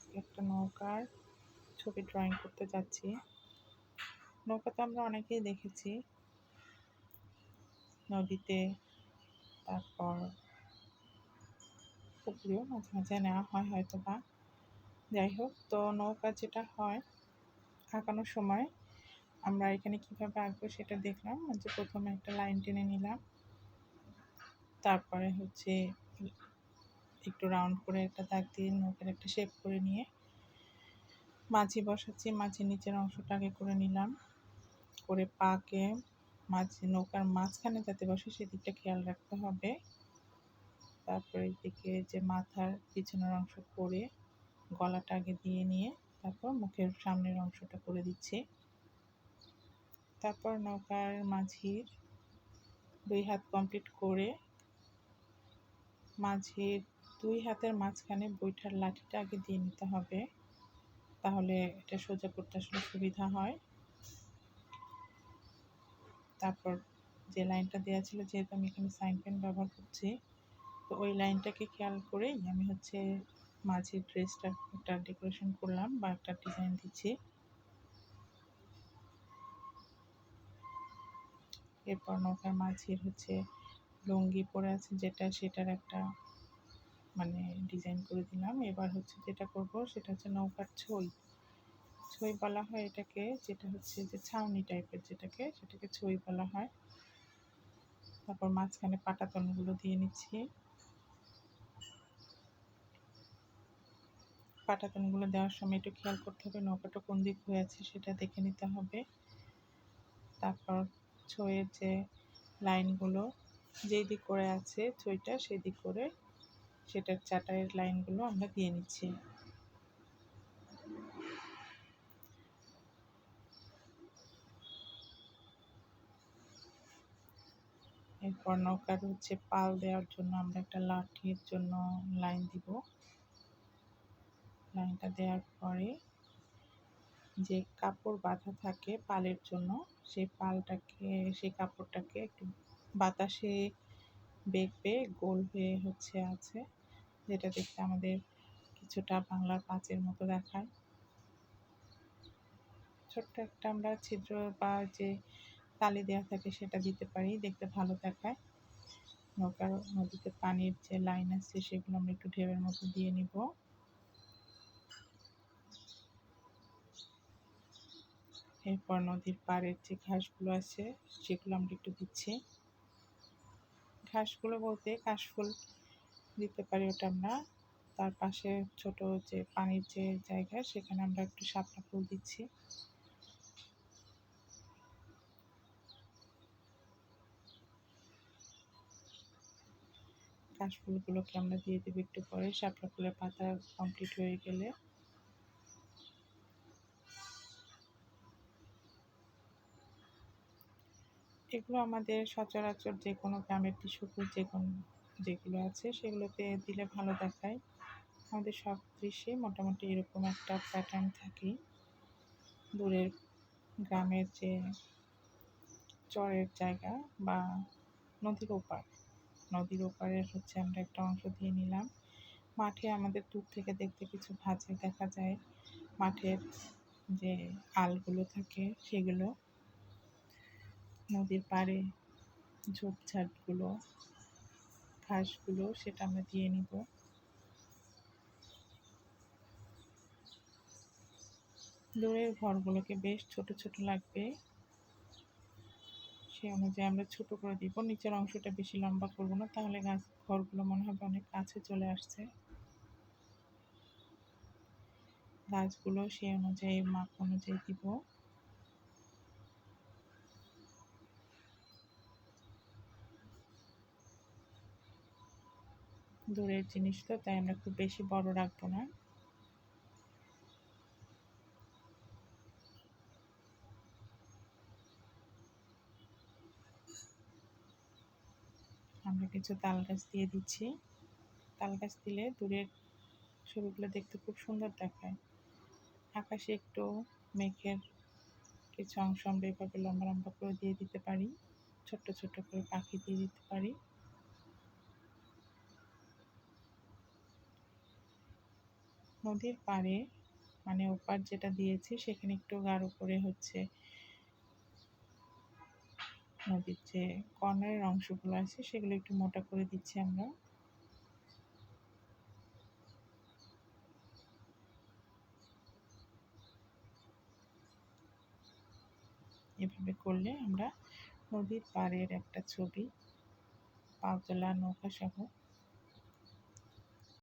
আজকে একটা নৌকার ছবি ড্রয়িং করতে যাচ্ছি। নৌকা তো আমরা অনেকেই দেখেছি নদীতে, তারপর পুকুরেও মাঝে মাঝে নেওয়া হয় হয়তো বা। যাই হোক, তো নৌকা যেটা হয় আঁকানোর সময় আমরা এখানে কিভাবে আঁকবো সেটা দেখলাম। যে প্রথমে একটা লাইন টেনে নিলাম, তারপরে একটু রাউন্ড করে একটা দাগ দিয়ে নৌকার একটা শেপ করে নিয়ে মাঝি বসাচ্ছি। মাঝির নিচের অংশটা আগে করে নিলাম, করে পাকে নৌকার মাঝখানে যাতে বসে সেদিকটা খেয়াল রাখতে হবে। তারপরে এদিকে যে মাথার পিছনের অংশ করে গলাটা আগে দিয়ে নিয়ে তারপর মুখের সামনের অংশটা করে দিচ্ছি। তারপর নৌকার মাঝির 2 হাত কমপ্লিট করে মাঝির 2 হাতের মাঝখানে বৈঠার লাঠিটা আগে দিয়ে নিতে হবে, তাহলে এটা সোজা করতে আসলে সুবিধা হয়। তারপর যে লাইনটা দেওয়া ছিল, যেহেতু আমি এখানে সাইন পেন ব্যবহার করছি, তো ওই লাইনটাকে খেয়াল করেই আমি মাঝির ড্রেসটা একটা ডেকোরেশন করলাম বা একটা ডিজাইন দিচ্ছি। এরপর নৌকার মাঝির লুঙ্গি পরে আছে সেটার একটা ডিজাইন করে দিলাম। এবার যেটা করব সেটা নৌকার ছই ছই বলা হয় এটাকে, যেটা যে ছাউনি টাইপের সেটাকে ছই বলা হয়। তারপর মাঝখানে পাটাতনগুলো দিয়ে নিচ্ছি। পাটাতনগুলো দেওয়ার সময় একটু খেয়াল করতে হবে নৌকাটা কোন দিক হয়ে আছে সেটা দেখে নিতে হবে। তারপর ছইয়ের যে লাইনগুলো যেই দিক করে আছে ছইটা সেই দিক করে সেটার চাটাইয়ের লাইনগুলো আমরা দিয়ে নিচ্ছি। এরপর নৌকার পাল দেওয়ার জন্য আমরা একটা লাঠির জন্য লাইন দিব। লাইনটা দেওয়ার পরে যে কাপড় বাঁধা থাকে পালের জন্য, সেই কাপড়টাকে একটু বাতাসে বেঁকে গোল হয়ে আছে, যেটা দেখতে আমাদের কিছুটা বাংলার পাঁচের মতো দেখায়। ছোট্ট একটা আমরা ছিদ্র বা যে তালি দেওয়া থাকে সেটা দিতে পারি, দেখতে ভালো দেখায়। নদীতে পানির যে লাইন আছে সেগুলো আমরা একটু ঢেউয়ের মতো দিয়ে নিব। এরপর নদীর পাড়ের যে ঘাসগুলো আছে সেগুলো আমরা একটু দিচ্ছি। ঘাসগুলো বলতে কাশফুল দিতে পারি ওটা আমরা। তার পাশে ছোট যে পানির যে জায়গা সেখানে আমরা একটু শাপলা ফুল দিচ্ছি। কাশফুলগুলোকে আমরা দিয়ে দেবো একটু পরে, শাপলা ফুলের পাতা কমপ্লিট হয়ে গেলে। এগুলো আমাদের সচরাচর যে কোনো গ্রামের টিস্যুফুল যেগুলো আছে সেগুলোতে দিলে ভালো দেখায়। আমাদের সব দৃশ্যে মোটামুটি এরকম একটা প্যাটার্ন থাকে। দূরের গ্রামের যে চরের জায়গা বা নদীর ওপারের আমরা একটা অংশ দিয়ে নিলাম। মাঠে আমাদের দূর থেকে দেখতে কিছু ভাঁজে দেখা যায়, মাঠের যে আলগুলো থাকে সেগুলো। নদীর পাড়ে ঝোপঝাড়গুলো, ঘাসগুলো সেটা আমরা দিয়ে নিব। দূরের ঘরগুলোকে বেশ ছোট ছোট লাগবে, সেই অনুযায়ী আমরা ছোট করে দিব। নিচের অংশটা বেশি লম্বা করব না, তাহলে ঘরগুলো মনে হবে অনেক কাছে চলে আসছে। গাছগুলো সেই অনুযায়ী মাপ অনুযায়ী দিব। দূরের জিনিস তো, তাই আমরা খুব বেশি বড় রাখবো না। আমরা কিছু তাল গাছ দিয়ে দিচ্ছি। তাল গাছ দিলে দূরের ছবিগুলো দেখতে খুব সুন্দর দেখায়। আকাশে একটু মেঘের কিছু অংশ আমরা এভাবে লম্বা লম্বা করে দিয়ে দিতে পারি, ছোট্ট ছোট্ট করে পাখি দিয়ে দিতে পারি। নদীর পাড়ে মানে ওপার যেটা দিয়েছি সেখানে একটু গাঢ় করে হচ্ছে নদীর যে কর্নারের অংশগুলো আছে সেগুলো একটু মোটা করে দিচ্ছি আমরা। এভাবে করলে আমরা নদীর পাড়ের একটা ছবি পা তোলা নৌকা সহ